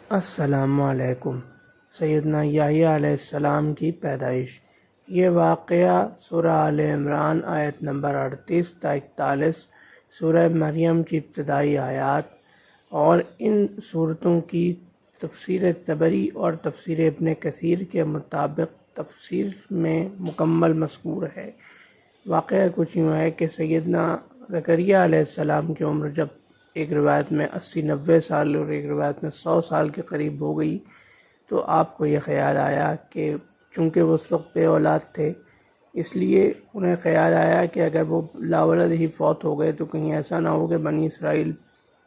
السلام علیکم۔ سیدنا یحییٰ علیہ السلام کی پیدائش۔ یہ واقعہ سورہ آل عمران آیت نمبر 38 تا 41، سورہ مریم کی ابتدائی آیات اور ان صورتوں کی تفسیر طبری اور تفسیر ابن کثیر کے مطابق تفسیر میں مکمل مذکور ہے۔ واقعہ کچھ یوں ہے کہ سیدنا زکریا علیہ السلام کی عمر جب ایک روایت میں 80-90 سال اور ایک روایت میں 100 سال کے قریب ہو گئی تو آپ کو یہ خیال آیا کہ چونکہ وہ اس وقت بے اولاد تھے، اس لیے انہیں خیال آیا کہ اگر وہ لاولد ہی فوت ہو گئے تو کہیں ایسا نہ ہو کہ بنی اسرائیل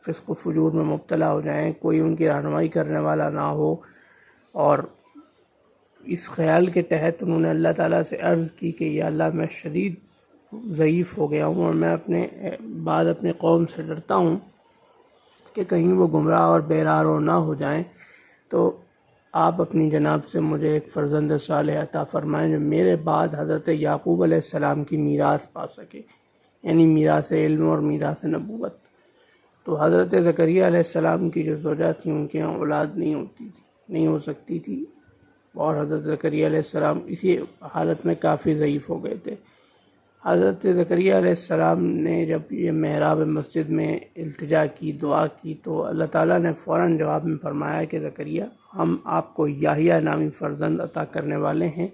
فسق و فجور میں مبتلا ہو جائیں، کوئی ان کی رہنمائی کرنے والا نہ ہو۔ اور اس خیال کے تحت انہوں نے اللہ تعالیٰ سے عرض کی کہ یا اللہ، میں شدید ضعیف ہو گیا ہوں اور میں اپنے قوم سے ڈرتا ہوں کہ کہیں وہ گمراہ اور بے راہ رو نہ ہو جائیں، تو آپ اپنی جناب سے مجھے ایک فرزند صالح عطا فرمائیں جو میرے بعد حضرت یعقوب علیہ السلام کی میراث پا سکے، یعنی میراث علم اور میراث نبوت۔ تو حضرت زکریا علیہ السلام کی جو زوجہ تھیں ان کے یہاں اولاد نہیں ہو سکتی تھی، اور حضرت زکریا علیہ السلام اسی حالت میں کافی ضعیف ہو گئے تھے۔ حضرت زکریا علیہ السلام نے جب یہ محراب مسجد میں التجا کی، دعا کی، تو اللہ تعالیٰ نے فوراً جواب میں فرمایا کہ زکریا، ہم آپ کو یحییٰ نامی فرزند عطا کرنے والے ہیں،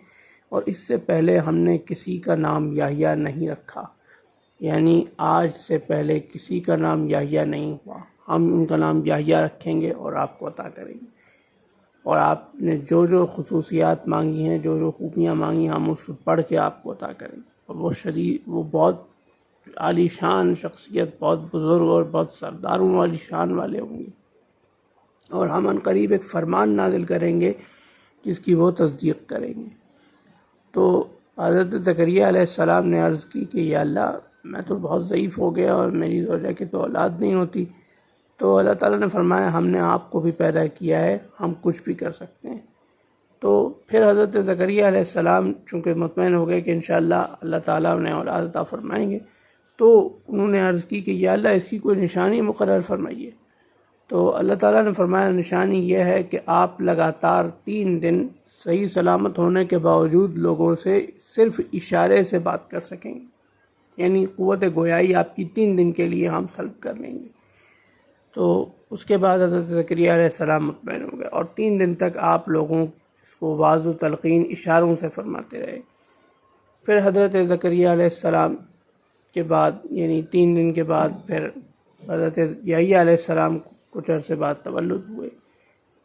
اور اس سے پہلے ہم نے کسی کا نام یحییٰ نہیں رکھا، یعنی آج سے پہلے کسی کا نام یحییٰ نہیں ہوا، ہم ان کا نام یحییٰ رکھیں گے اور آپ کو عطا کریں گے۔ اور آپ نے جو جو خصوصیات مانگی ہیں، جو جو خوبیاں مانگی، ہم اس کو پڑھ کے آپ کو عطا کریں گے۔ اور وہ بہت عالی شان شخصیت، بہت بزرگ اور بہت سرداروں والی شان والے ہوں گے، اور ہم عنقریب ایک فرمان نازل کریں گے جس کی وہ تصدیق کریں گے۔ تو حضرت زکریا علیہ السلام نے عرض کی کہ یا اللہ، میں تو بہت ضعیف ہو گیا اور میری زوجہ کی تو اولاد نہیں ہوتی۔ تو اللہ تعالیٰ نے فرمایا ہم نے آپ کو بھی پیدا کیا ہے، ہم کچھ بھی کر سکتے ہیں۔ تو پھر حضرت زکریا علیہ السلام چونکہ مطمئن ہو گئے کہ انشاءاللہ اللہ تعالیٰ انہیں اولاد عطا فرمائیں گے، تو انہوں نے عرض کی کہ یا اللہ، اس کی کوئی نشانی مقرر فرمائیے۔ تو اللہ تعالیٰ نے فرمایا نشانی یہ ہے کہ آپ لگاتار 3 دن صحیح سلامت ہونے کے باوجود لوگوں سے صرف اشارے سے بات کر سکیں گے، یعنی قوت گویائی آپ کی 3 دن کے لیے ہم سلب کر لیں گے۔ تو اس کے بعد حضرت زکریا علیہ السلام مطمئن ہو گئے، اور 3 دن تک آپ لوگوں کو واضح تلقین اشاروں سے فرماتے رہے۔ پھر حضرت زکریا علیہ السلام کے بعد، یعنی 3 دن کے بعد، پھر حضرت یحییٰ علیہ السلام کچھ عرصے بعد تولد ہوئے۔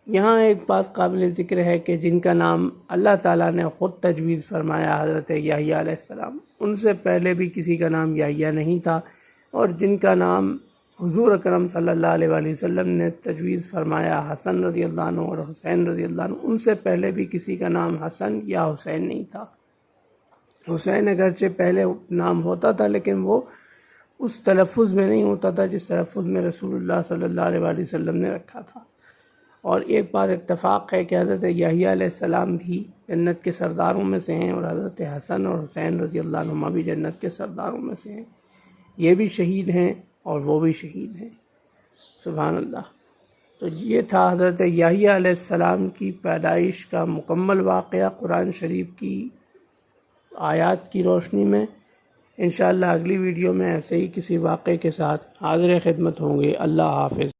یہاں ایک بات قابل ذکر ہے کہ جن کا نام اللہ تعالیٰ نے خود تجویز فرمایا حضرت یحییٰ علیہ السلام، ان سے پہلے بھی کسی کا نام یحییٰ نہیں تھا، اور جن کا نام حضور اکرم صلی اللہ علیہ وآلہ وسلم نے تجویز فرمایا حسن رضی اللہ عنہ اور حسین رضی اللہ عنہ، ان سے پہلے بھی کسی کا نام حسن یا حسین نہیں تھا۔ حسین اگرچہ پہلے نام ہوتا تھا لیکن وہ اس تلفظ میں نہیں ہوتا تھا جس تلفظ میں رسول اللہ صلی اللہ علیہ وآلہ وسلم نے رکھا تھا۔ اور ایک بات اتفاق ہے کہ حضرت یحییٰ علیہ السلام بھی جنت کے سرداروں میں سے ہیں، اور حضرت حسن اور حسین رضی اللہ عنہما بھی جنت کے سرداروں میں سے ہیں۔ یہ بھی شہید ہیں اور وہ بھی شہید ہیں، سبحان اللہ۔ تو یہ تھا حضرت یحییٰ علیہ السلام کی پیدائش کا مکمل واقعہ قرآن شریف کی آیات کی روشنی میں۔ انشاءاللہ اگلی ویڈیو میں ایسے ہی کسی واقعے کے ساتھ حاضر خدمت ہوں گے۔ اللہ حافظ۔